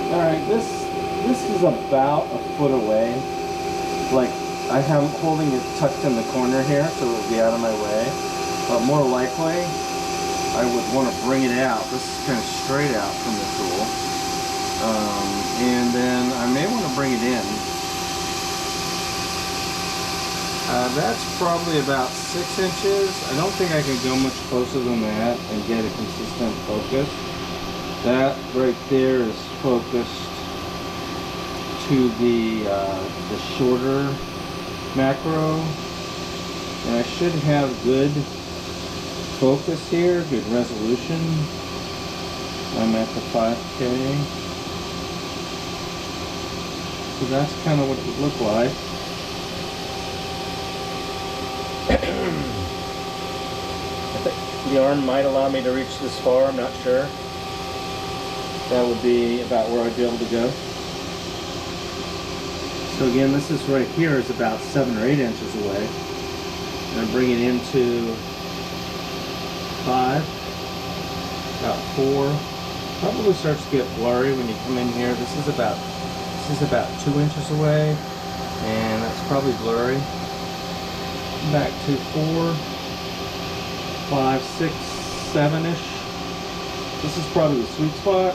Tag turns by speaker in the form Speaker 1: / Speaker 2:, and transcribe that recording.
Speaker 1: Alright, this is about a foot away. Like, I have holding it tucked in the corner here, so it'll be out of my way. But more likely, I would want to bring it out. This is kind of straight out from the tool. And then I may want to bring it in. That's probably about 6 inches. I don't think I can go much closer than that and get a consistent focus. That right there is focused to the shorter macro, and I should have good focus here, good resolution. I'm at the 5K, so that's kind of what it would look like. I think the arm might allow me to reach this far, I'm not sure. That would be about where I'd be able to go. So again, this is right here is about 7 or 8 inches away. And I'm bringing it into 5, about 4. Probably starts to get blurry when you come in here. This is about 2 inches away, and that's probably blurry. Back to 4, 5, 6, 7-ish. This is probably the sweet spot.